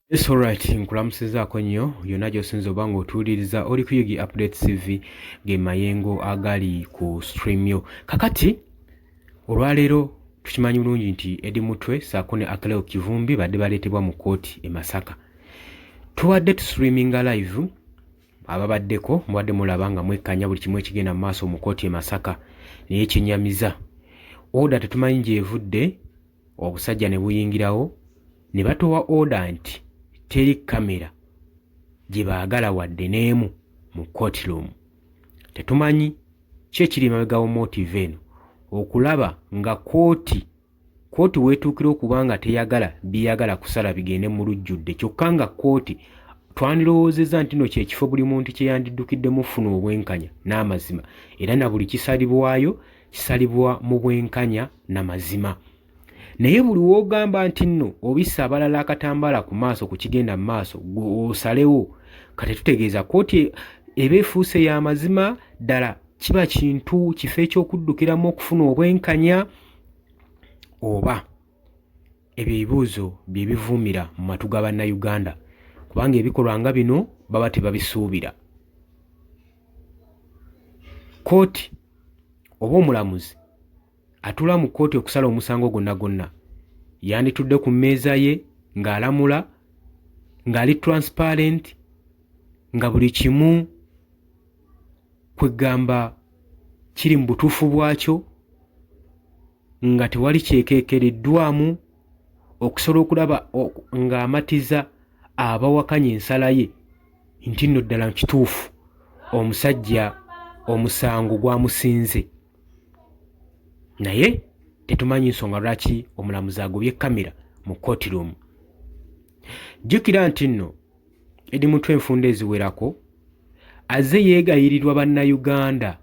It's alright, nkulamusizaako nnyo yonna gy'osinza oba ng'otuwuliriza oli ku Yugi Updates TV ge mayengo agali ku Streamyo. Kakati olwaleero tukimanyi bulungi nti Eddie Mutwe ssaako ne Akeleo Kivumbi badde baleetebwa mu kkooti e Masaka. Tuwadde tusitreaminga live ababaddeko mubadde mulaba nga mwekkanya buli kimu ekigenda mu maaso mu kkooti e Masaka naye kyennyamiza oda tetumanyi gy'evudde obusajja ne buyingirawo ne batowa oda nti teri kamera gye baagala wadde n'emu mu courtroom. Tetumanyi ki ekiri emabega w'omotive eno okulaba nga kooti weetuukira okuba nga teyagala biyagala kusala bigende mu lujjudde kyokka nga kooti twandirowoozezza nti no kyekifo buli muntu kye yandiddukiddemu ofuna obwenkanya n'amazima era na buli kisalibwayo kisalibwa mu bwenkanya n'amazima. Naye buli w'ogamba nti nno obissa abalala akatambaala ku maaso ku kigenda mu maaso osalewo kati tutegeeza kooti eba efuuse y'amazima ddala kiba kintu kifo ekyokuddukiramu okufuna obwenkanya oba ebyo ebibuuzo bye bivuumira mu matu ga bannayuganda kubanga ebikolwa nga bino baba tebabisuubira. Kooti oba omulamuzi atula mu kkooti okusala omusango gwonna yanditudde ku mmeeza ye ng'alamula ng'ali transparent nga buli kimu kwegamba kiri mu butuufu bwakyo nga tewali kyekeekereddwamu okusobola okulaba ng'amatiza abawakanya ensala ye nti nno ddala kituufu omusajja omusango gwamusinze. Naye tetumanyi nsonga lwaki omulamuzi agobye kamera mu courtroom. Jjukira nti nno Eddie Mutwe enfunda eziwerako azze yeegayirirwa bannayuganda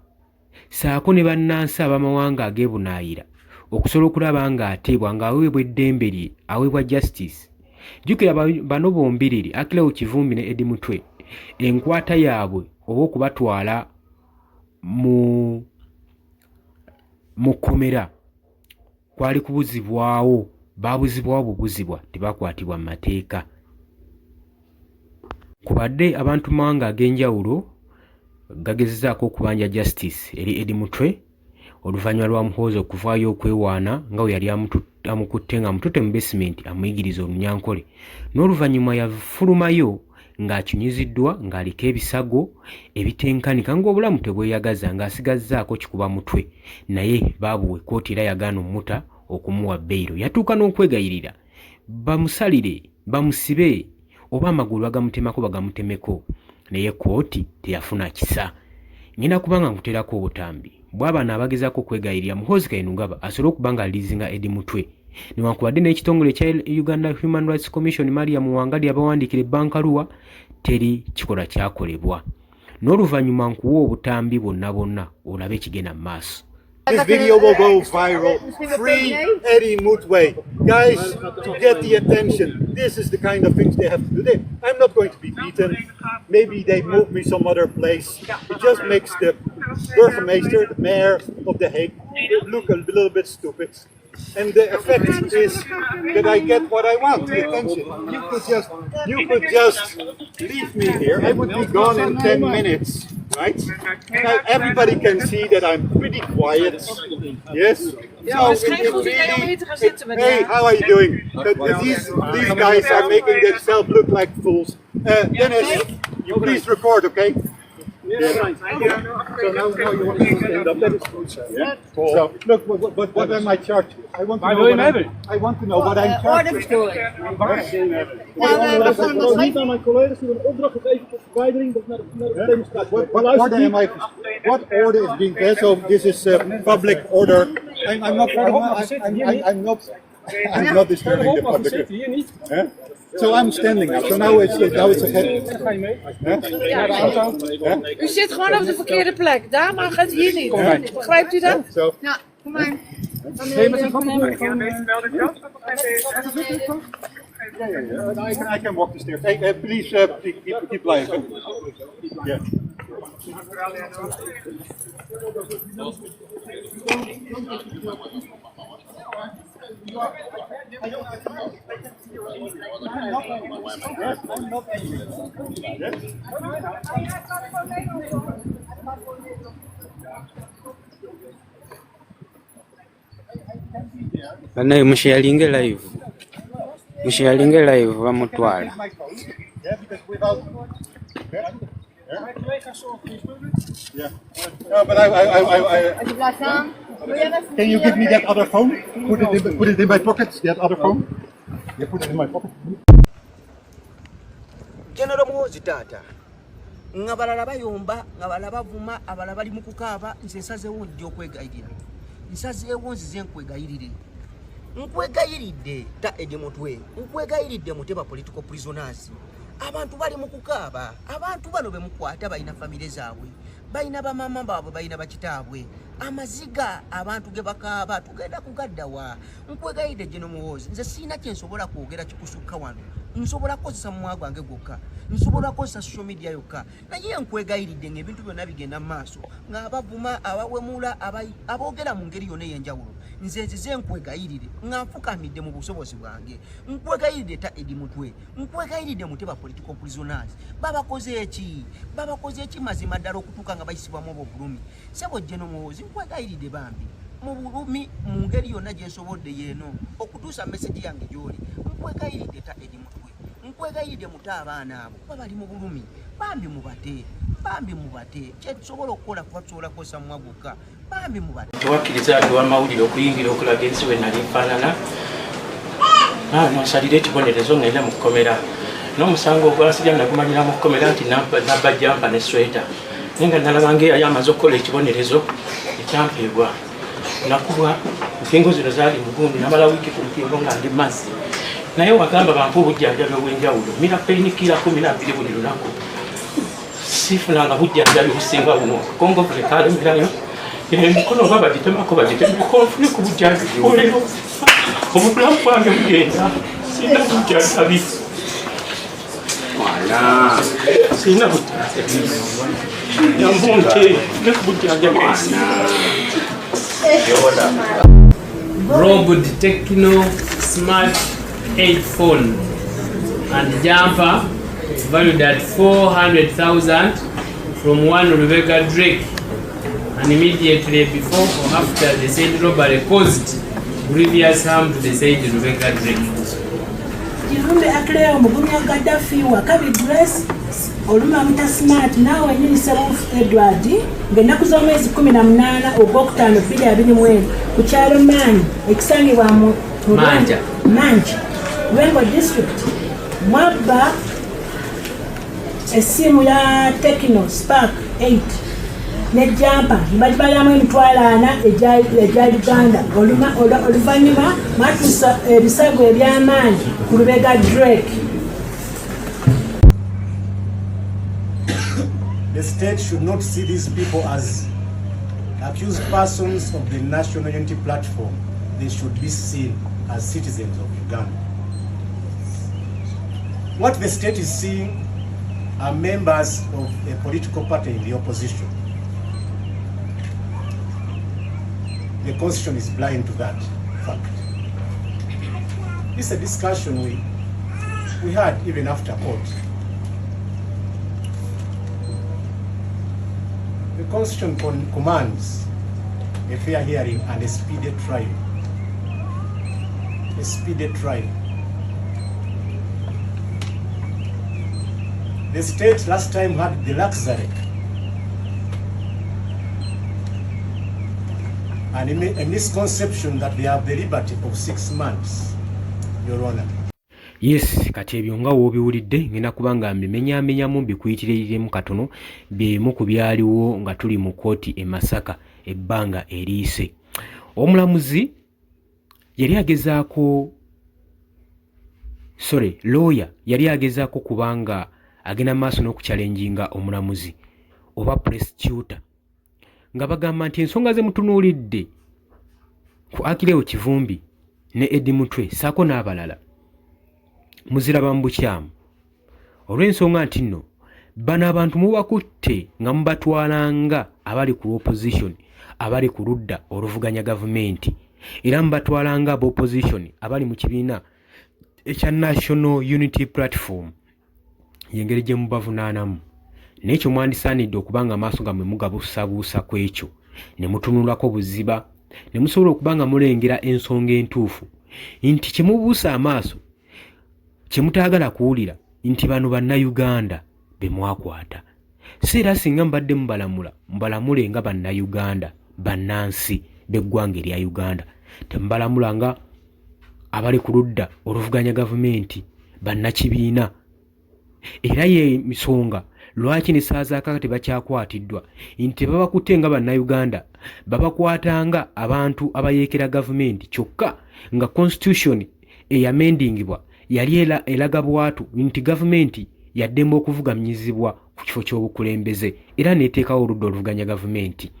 ssaako ne bannansi ab'amawanga ag'ebunaayira okusobola okulaba ng'ateebwa ng'aweebwa eddembe lye aweebwa justice. Jjukira bano bombiriri Akeleo Kivumbi ne Eddie Mutwe enkwata yaabwe oba okubatwala mu kkomera kwali kubuzibwawo baabuzibwawo bubuzibwa tebakwatibwa mu mateeka. Kubadde abantu mu mawanga ag'enjawulo gagezezaako okubanja justice eri Eddie Mutwe oluvannyuma lwa Muhoozi okuvaayo okwewaana nga bwe yali amukutte nga amututte mu basement amuyigiriza olunyankole n'oluvannyuma yafulumayo ng'akinyiziddwa ng'aliko ebisago ebitenkanika ng'obulamu tebweyagaza ng'asigazzaako kikuba mutwe naye baabuwe kkooti era yagaana ommuta okumuwa beyiro. Yatuuka n'okwegayirira bamusalire bamusibe oba amagulu bagamutemako bagamutemeko naye kkooti teyafuna kisa. Ngenda kubanga nkuteerako obutambi bw'abaana abagezaako okwegayirira Muhoozi Kainerugaba asobole okuba nga aliizinga Eddie Mutwe newankubadde n'ekitongole ekya Uganda Human Rights Commission Mariam Wangali abawandiikira ebbankaluwa teri kikola kyakolebwa. N'oluvannyuma nkuwa obutambi bonna olabe ekigenda mu maaso. This video will go viral. Free Eddie Mutwe. Guys, to get the attention, this is the kind of things they have to do. I'm not going to be beaten. Maybe they move me some other place. It just makes the burgemeester, the mayor of The Hague, look a little bit stupid. And the effect is that I get what I want, the attention. You could just leave me here. I would be gone in 10 minutes, right? Now everybody can see that I'm pretty quiet. Yes? So hey, how are you doing? These guys are making themselves look like fools. Dennis, you please record, okay? Yes, right. So now you want to stand up. That is good, sir. Yeah? Cool. So, look, what am I charged with? I want to know what I'm charged with. Niet aan mijn collega's die een opdracht gegeven tot verwijdering naar de demonstratie. What order is being there? So this is public order. I'm not disturbing the public. Huh? So I'm standing now. So now it's ahead. U zit gewoon op de verkeerde plek. Daar mag het hier niet. Begrijpt u dat? Ja, kom maar. I can walk the stairs. Hey, please keep live. Yeah. Banaye musharinge live bamutwala. Yeah, because without. Yeah. No, but can you give me that other phone? Put it in my pocket. That other phone. Yeah, put it in my pocket. General Muhoozi taata nga balala bayomba nga balala bavuma abalala bali mu kukaaba nze nsazeewo nja okwegayirira nsazeewo nzize nkwegayiridde ta Eddie Mutwe nkwegayiridde Muteba political prisoners abantu bali mu kukaaba abantu bano be mukwata balina famire zaabwe balina bamama baabwe balina bakitaabwe amaziga abantu ge bakaaba tugenda kugaddawa nkwegayiridde General Muhoozi nze siina kye nsobola kwogera kikusukka wano nsobola kozesa mumwa gwange gwokka nsobola kozesa social media yokka naye nkwegayiridde ng'ebintu byonna bigenda mu maaso ng'abavuma abawemula aboogera mu ngeri yonna ey'enjawulo nze nzize nkwegayirire nga nfukamidde mu busobozi bwange nkwegayiridde ta Eddie Mutwe nkwegayiridde Muteba political prisoners babakoze eki mazima ddala okutuuka nga bayisibwamu obulumi sebo General Muhoozi nkwegayiridde bambi mu bulumi mu ngeri yonna gye nsobodde yeeno okutuusa message yange gy'oli nkwegayiridde ta Eddie Mutwe nkwegayiridde muto abaana abo kuba bali mu bulumi bambi mubate kyetusobola okukola kuba tusobola kukozesa mumwa gwokka bambi mubate Tewakkiriza ati w'amawulire okuyingira okulaga ensi we nali nfaanana nonsalira ekibonerezo ngenda mu kkomera n'omusango ogwasirya nagumanyira mu kkomera nti nabba jampa ne sweta naye nga nalabanga eyali amaze okukola ekibonerezo ekyampeebwa nakubwa enkingo zino zaali mugundi namala wiiki ku nkingo nga ndi mazzi naye wagamba bampa obujjanjabi obw'enjawulo mirapeinikira 12 buli lunaku sifunanga bujjanjabi businga buno kongovule kalemerayo emikono oba bagitemako bagitemkonfune ku bujjanjabi olero obulamu bwange bugenda sina bujjanjabi sina bujjanjabi yambunte ne ku bujjanjabi Robot Techno Smart 8 phone and jumper valued at 400,000 from one Rebecca Drake, and immediately before or after the said robbery caused grievous harm to the said Rebecca Drake. Kirumbe akleo mugumya Gaddafi wa Kabi Grace oluma mta smart nawe nyini Seventh Edward ng'ennaku z'omwezi 18 ogwokutaano 2024 ku kyalo Manyi ekisangibwa mu Manja Lwengo District mwabba essimu ya Tecno Spark 8 ne jampa mbagibalamu $40,000 egya Uganda oluvannyuma mwatuusa ebisago eby'amaanyi ku Rebecca Drake. The state should not see these people as accused persons of the National Unity Platform. They should be seen as citizens of Uganda. What the state is seeing are members of a political party in the opposition. The Constitution is blind to that fact. This is a discussion we had even after court. The Constitution commands a fair hearing and a speedy trial. A speedy trial. The state last time had the luxury and a misconception that they have the liberty of 6 months, Your Honor. Yes, kati ebyo nga woobiwulidde ngenda kubanga mbimenyamenyamu mbikuyitiremu katono byemu ku byaliwo nga tuli mu kooti e Masaka ebbanga eriise. Omulamuzi yali agezaako lawyer yali agezaako kubanga agenda maaso n'okuchallenginga omulamuzi oba prosecutor nga bagamba nti ensonga ze mutunuulidde ku Akileo Kivumbi ne Eddie Mutwe saako n'abalala muziraba mu bukyamu olw'ensonga nti nno bano abantu mubakutte nga mubatwalanga abali ku opposition abali ku ludda oluvuganya gavumenti era mbatwalanga ab'opposition abali mu kibiina ekya National Unity Platform yengeri gye mubavunaanamu n'ekyo mwandisaanidde okubanga amaaso gammwe mugabuusabuusa ku ekyo ne mutunulako buziba ne musobola okuba nga mulengera ensonga entuufu nti kye mubuusa amaaso kye mutaagala kuwulira nti bano bannayuganda be mwakwata si era singa mbadde mubalamule nga bannayuganda bannansi b'eggwanga erya Uganda temubalamula nga abali ku ludda oluvuganya gavumenti bannakibiina era ye misonga lwaki ne saazaaka tebakyakwatiddwa nti tebabakutte nga bannayuganda babakwatanga abantu abayeekera gavumenti kyokka nga constitution eyamendingibwa yali eraga bwatu nti gavumenti yaddembe okuvuganyizibwa ku kifo ky'obukulembeze era neteekawo oludda oluvuganya gavumenti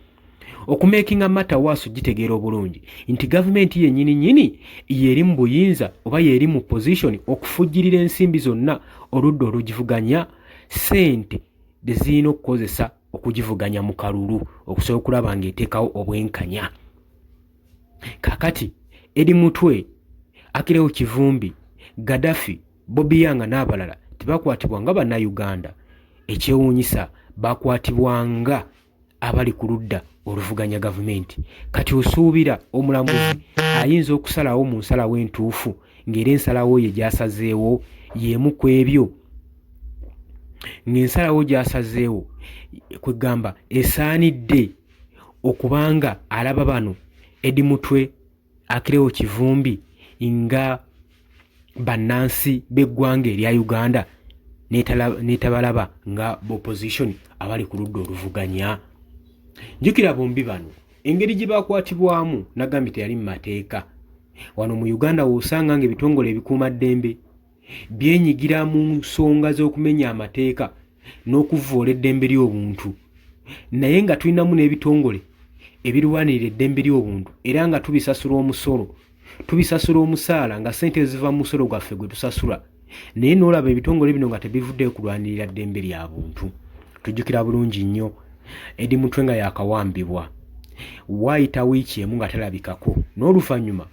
okumakinga matter waaso gitegeera obulungi nti gavumenti yennyini yeri mu buyinza oba yeri mu position okufujjirira ensimbi zonna oludda olugivuganya ssente zirina okukozesa okugivuganya mu kalulu okusobola okulaba ng'eteekawo obwenkanya. Kakati eri mutwe Akilewo Kivumbi, Gaddafi, Bobby Yanga n'abalala tebakwatibwa nga bannayuganda. Ekyewuunyisa bakwatibwanga abali ku ludda oluvuganya gavumenti. Kati osuubira omulamuzi ayinza okusalawo mu nsalawo entuufu ng'era ensalawo ye gy'asazeewo y'emu ku ebyo ng'ensalawo gy'asazeewo kwegamba esaanidde okubanga alaba bano edi mutwe Akilewo Kivumbi nga bannansi b'eggwanga erya Uganda n'etabalaba nga opposition abali ku ludda oluvuganya. Njukira bombi bano engeri gye bakwatibwamu nagambye teyali mu mateeka. Wano mu Uganda w'osanga ng'ebitongole ebikuumaddembe byenyigira mu nsonga z'okumenya amateeka n'okuvvoola eddembe ly'obuntu, naye nga tulinamu n'ebitongole ebirwanirira eddembe ly'obuntu era nga tubisasula omusaala nga ssente ziva mu musolo gwaffe gwe tusasula, naye n'olaba ebitongole bino nga tebivuddeyo kulwanirira ddembe lya buntu. Tujjukira bulungi nnyo edi mutwe nga yakawambibwa waayita wiiki emu nga talabikako, n'oluvannyuma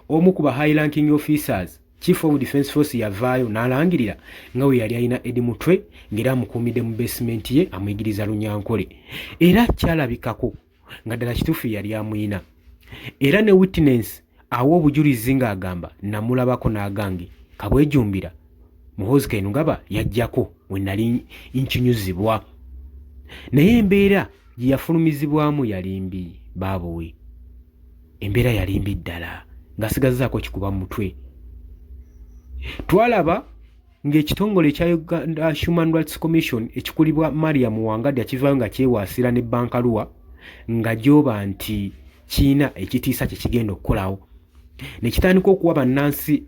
omu ku ba high ranking officers Chief of Defence Force yavaayo n'alangirira nga we yali alina edi mutwe ng'era amukuumidde mu basement ye amuyigiriza Lunyankole, era kyalabikako nga ddala kituufu yali amuyina, era ne witness awa obujulizi ng'agamba namulabako n'agange Kabwejumbira Muhoozi Kainerugaba yajjako we nali nkinyuzibwa, naye embeera gye yafulumizibwamu yali mbi baabuwe, embeera yali mbi ddala ng'asigazzaako kikuba mu mutwe. Twalaba ng'ekitongole ekya Uganda Human Rights Commission ekikulibwa Mariam Wangadya kivaayo nga kyewaasira ne Bankaluwa nga gyoba nti kiina ekitiisa kye kigenda okukolawo, ne kitandika okuwa bannansi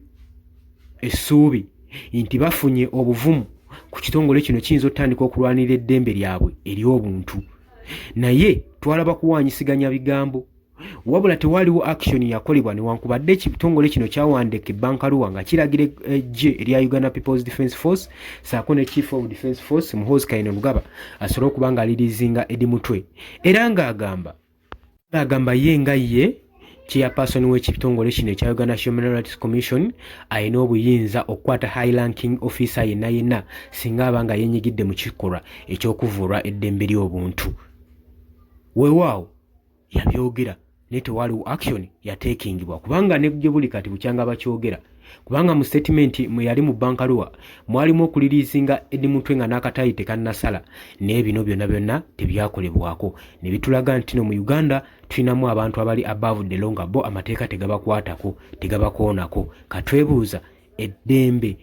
essuubi nti bafunye obuvumu ku kitongole kino kiyinza okutandika okulwanirira eddembe lyabwe ery'obuntu. Naye twalaba kuwaanyisiganya bigambo, wabula tewaliwo action yakolebwa newankubadde ekitongole kino kyawandeeka Bankaluwa nga kiragira eggye erya Uganda People's Defence Force saako ne Chief of Defence Force Muhoozi Kainerugaba asobole okuba nga alirizinga edi mutwe, era ng'agamba ye nga ye chairperson w'ekitongole kino ekya Uganda Human Rights Commission ayina obuyinza okukwata high ranking officer yenna singa abanga yenyigidde mu kikolwa eky'okuvvuulwa eddembe ly'obuntu. Weewaawo yabyogera naye tewaliwo action yateekingibwa, kubanga ne gye buli kati bukyanga bakyogera, kubanga mu statement mwe yali mu Bankaluwa mwalimu okuliriisinga edi mutwe nga n'akatayi tekannasala, naye bino byonna tebyakolebwako, ne bitulaga nti no mu Uganda tulinamu abantu abali above the law nga bo amateeka tegabakwatako tegabakoonako. Katwebuuza eddembe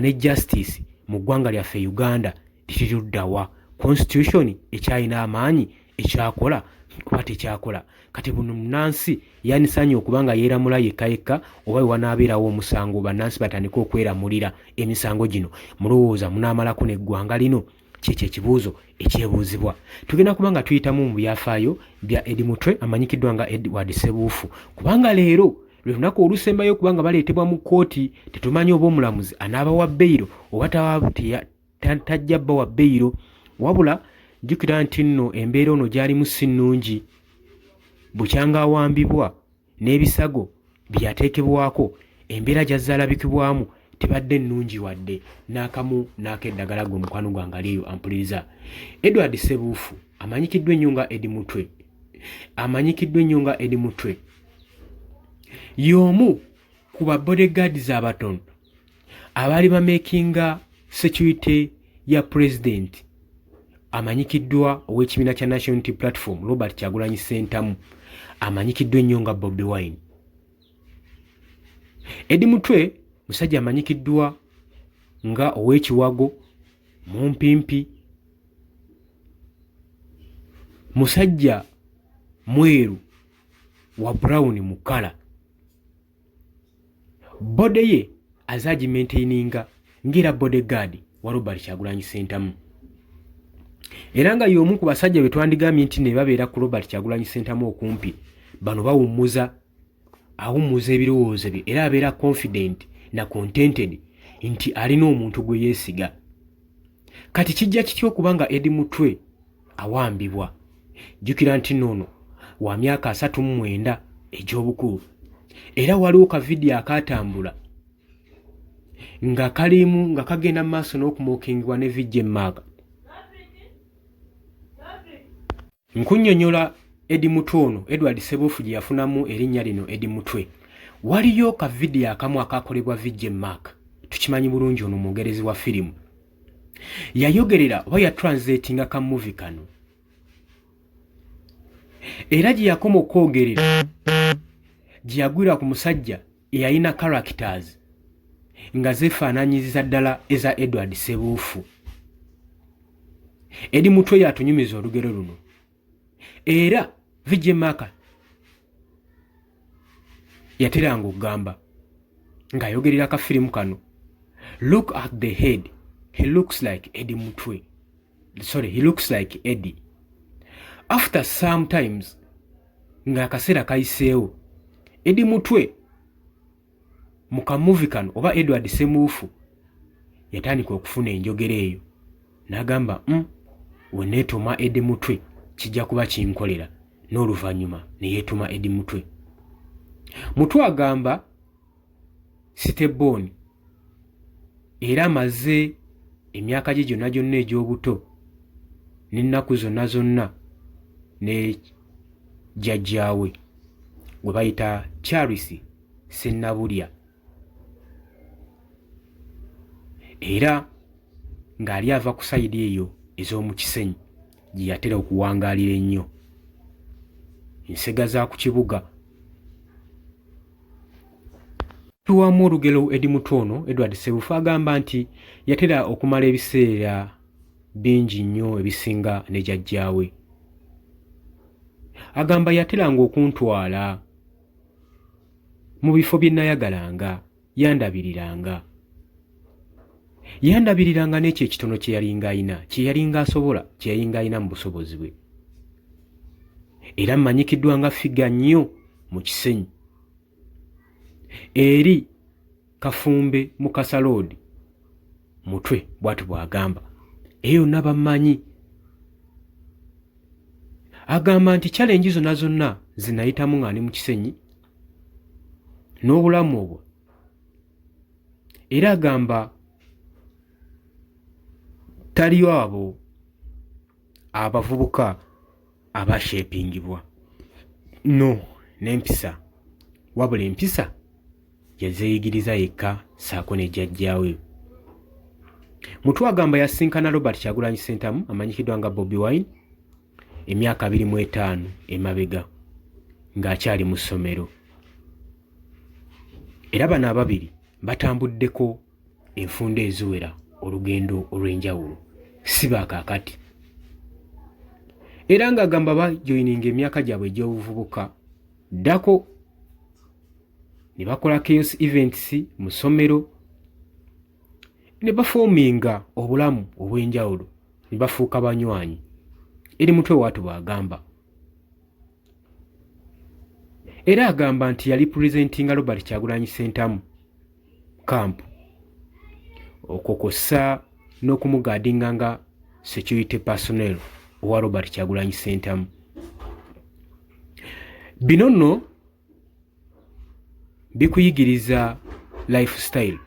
ne justice mu ggwanga lyaffe Uganda tiriruddawa? Constitution ekyalina amaanyi ekyakola kuba tekyakola. Kati buno munansi yanisanye okubanga yeeramula yekka oba wanaabeerawo omusango bannansi batandika okweramulira emisango gino, mulowooza munaamalako n'eggwanga lino? Kyekyo ekibuuzo ekyebuuzibwa. Tugenda kubanga tuyitamu mu byafaayo bya edi mutwe amanyikiddwa nga Edward Ssebuufu, kubanga leero lwe lunaku olusembayo okubanga baleetebwa mu kkooti. Tetumanyi oba omulamuzi anaabawa beyiro oba tajja bbawa beyiro, wabula jjukira nti nno embeera ono gyalimu si nnungi. Bukyanga awambibwa n'ebisago byateekebwako embeera gy'azaalabikibwamu tebadde nnungi wadde n'akamu n'akeddagala gwe mukwano gwange aliyo ampuliriza. Edward Ssebuufu amanyikiddwa ennyo nga Eddie Mutwe y'omu ku babodyguards abatono abaali bamakinga security ya president amanyikiddwa ow'ekibiina kya National Unity Platform Robert Kyagulanyi Ssentamu amanyikiddwa ennyo nga Bobi Wine. Eddie Mutwe musajja amanyikiddwa nga ow'ekiwago mumpimpi, musajja mweru wa brown mu kala. Bode ye azagimaintaininga ng'era bodyguard wa Robert Kyagulanyi Ssentamu. Era nga y'omu ku basajja be twandigambye nti ne babeera ku Robert Kyagulanyi Ssentamu okumpi, bano awummuza ebirowoozo bye era abeera confident na contented nti alina omuntu gwe yeesiga. Kati kijja kityo okubanga Eddie Mutwe awambibwa. Jjukira nti noono wa myaka 39 egy'obukulu, era waliwo ka vidiyo akaatambula nga kalimu nga kagenda mu maaso n'okumookingibwa ne Vijje Mmaaka. Nkunnyonnyola Eddie Mutwe ono Edward Ssebuufu gye yafunamu erinnya lino Eddie Mutwe. Waliyo ka vidiyo akamu akaakolebwa Vijje Mmaaka, tukimanyi bulungi ono mwongerezi wa firimu. Yayogerera oba yatranslatinga ka movie kano, era gye yakoma okwogerera gye yagwira ku musajja eyalina characters nga zeefaananyiza ddala eza Edward Ssebuufu. Eddie Mutwe yatunyumiza olugero luno, era Vijje Mmaaka yateranga okugamba ng'ayogerera ka firimu kano, look at the head, he looks like Eddie Mutwe. Sorry, he looks like Eddie. After sometimes ng'akaseera kayiseewo, Eddie Mutwe mu kamuvi kano oba Edward Ssebuufu yatandika okufuna enjogera eyo, n'agamba we neetuma Eddie Mutwe kijja kuba kinkolera, n'oluvannyuma ne yeetuma Eddie Mutwe. Mutwe agamba Siteboni era amaze emyaka gye gyonna gyonna egy'obuto n'ennaku zonna zonna ne jjajjaawe gwe bayita Charles Sennabulya, era ng'ali ava ku sayidi eyo ez'omu Kisenyi gye yatera okuwangaalira ennyo ensega za ku kibuga. Tuwamu olugero Eddie Mutwe ono Edward Ssebuufu agamba nti yatera okumala ebiseera bingi nnyo ebisinga ne jjajjaawe. Agamba yateranga okuntwala mu bifo bye nayagalanga, yandabiriranga n'ekyo ekitono kye yalinga ayina, kye yalinga asobola, kye yalinga ayina mu busobozi bwe. Era mmanyikiddwa nga figa nnyo mu Kisenyi eri Kafumbe mu Kasaloodi. Mutwe bw'atu bw'agamba, eyo yonna bammanyi. Agamba nti challenge zonna zonna zinayitamu ng'ani mu Kisenyi n'obulamu obwo, era agamba taliyo abo abavubuka abashepingibwa no n'empisa, wabula empisa yazeeyigiriza yekka saako ne jjajjaawe. Mutwe agamba yasinkana Robert Kyagulanyi Ssentamu amanyikiddwa nga Bobi Wine emyaka 25 emabega ng'akyali mu ssomero, era bano ababiri batambuddeko enfunda eziwera olugendo olw'enjawulo, si baakaakati. Era ng'agamba bajoyininga emyaka gyabwe egy'obuvubuka ddako ne bakola chaos events mu ssomero ne bafoominga obulamu obw'enjawulo ne bafuuka banywanyi. Eri Mutwe watu bw'agamba. Era agamba nti yali presentinga Robert Kyagulanyi Ssentamu camp okukosa n'okumugaadinga nga security personnel owa Robert Kyagulanyi Ssentamu. Bino nno bikuyigiriza lifestyle,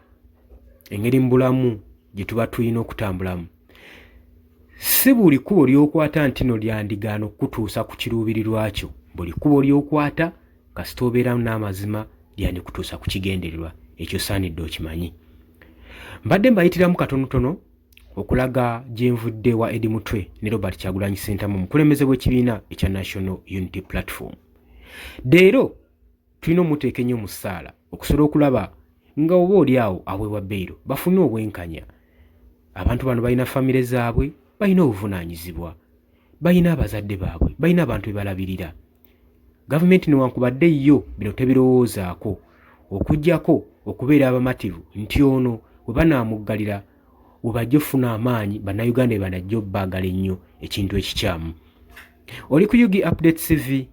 engeri mu bulamu gye tuba tulina okutambulamu. Si buli kkubo ly'okwata nti no lyandigaana okukutuusa ku kiruubirirwa kyo. Buli kkubo ly'okwata kasita obeeramu n'amazima lyandikutuusa ku kigendererwa. Ekyo saanidde okimanyi. Mbadde mbayitiramu katonotono okulaga gye nvudde wa Eddie Mutwe ne Robert Kyagulanyi Ssentamu omukulembeze w'ekibiina ekya National Unity Platform. Leero tulina omuteeka ennyo mu ssaala okusobola okulaba nga oba oli awo aweebwa bbeero bafune obwenkanya. Abantu bano balina famire zaabwe, balina obuvunaanyizibwa, balina abazadde baabwe, balina abantu be balabirira. Gavumenti newankubadde yo bino tebirowoozaako okuggyako okubeera abamativu nti ono bwe banaamuggalira webajja ofuna amaanyi bannayuganda be banajja obbaagala ennyo ekintu ekikyamu. Oli ku UG Update TV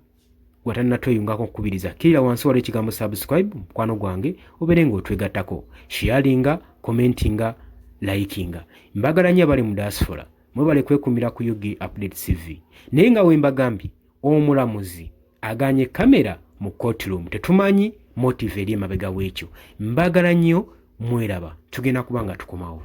watannatweyungako okukubiriza kirira wansi waliwo ekigambo subscribe mukwano gwange obeere ng'otwegattako, sharinga, commentinga, likinga. Mbagala nnyo abali mu diaspora mwebale kwekumira ku UG Update TV. Naye nga we mbagambye omulamuzi aganye kamera mu courtroom tetumanyi motive eri emabega w'ekyo. Mbagala nnyo mweraba, tugenda kuba nga tukomawo.